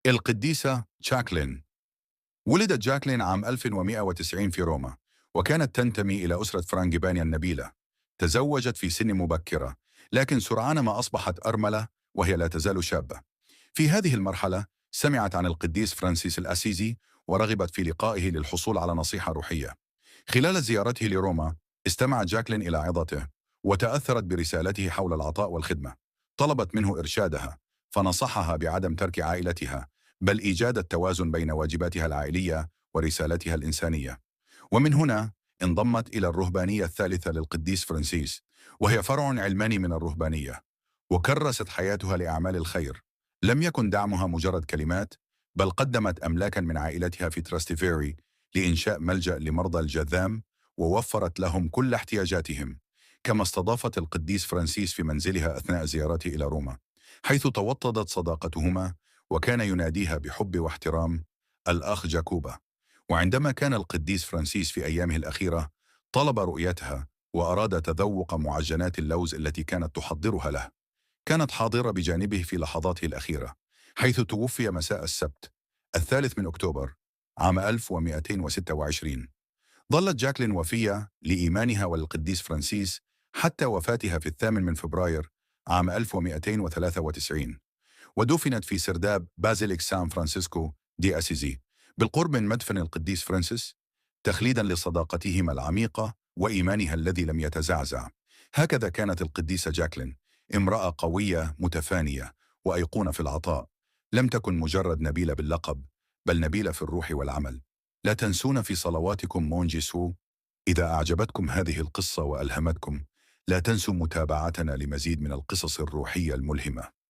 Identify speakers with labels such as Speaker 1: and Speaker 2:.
Speaker 1: القديسة جاكلين. ولدت جاكلين عام 1190 في روما، وكانت تنتمي إلى أسرة فرانجيبانيا النبيلة. تزوجت في سن مبكرة، لكن سرعان ما أصبحت أرملة وهي لا تزال شابة. في هذه المرحلة سمعت عن القديس فرانسيس الأسيزي، ورغبت في لقائه للحصول على نصيحة روحية. خلال زيارته لروما استمعت جاكلين إلى عظته، وتأثرت برسالته حول العطاء والخدمة. طلبت منه إرشادها، فنصحها بعدم ترك عائلتها، بل إيجاد التوازن بين واجباتها العائلية ورسالتها الإنسانية. ومن هنا انضمت إلى الرهبانية الثالثة للقديس فرانسيس، وهي فرع علماني من الرهبانية، وكرست حياتها لأعمال الخير. لم يكن دعمها مجرد كلمات، بل قدمت أملاكا من عائلتها في تراستيفيري لإنشاء ملجأ لمرضى الجذام، ووفرت لهم كل احتياجاتهم. كما استضافت القديس فرانسيس في منزلها أثناء زيارته إلى روما، حيث توطدت صداقتهما، وكان يناديها بحب واحترام الأخ جاكوبا. وعندما كان القديس فرانسيس في أيامه الأخيرة طلب رؤيتها، وأراد تذوق معجنات اللوز التي كانت تحضرها له. كانت حاضرة بجانبه في لحظاته الأخيرة، حيث توفي مساء السبت 3 أكتوبر عام 1226. ظلت جاكلين وفية لإيمانها والقديس فرانسيس حتى وفاتها في 8 فبراير عام 1293، ودفنت في سرداب بازيليك سان فرانسيسكو دي أسيزي بالقرب من مدفن القديس فرانسيس، تخليدا لصداقتهما العميقة وإيمانها الذي لم يتزعزع. هكذا كانت القديسة جاكلين، امرأة قوية متفانية وأيقونة في العطاء. لم تكن مجرد نبيلة باللقب، بل نبيلة في الروح والعمل. لا تنسونا في صلواتكم مون جيسو. إذا أعجبتكم هذه القصة وألهمتكم، لا تنسوا متابعتنا لمزيد من القصص الروحية الملهمة.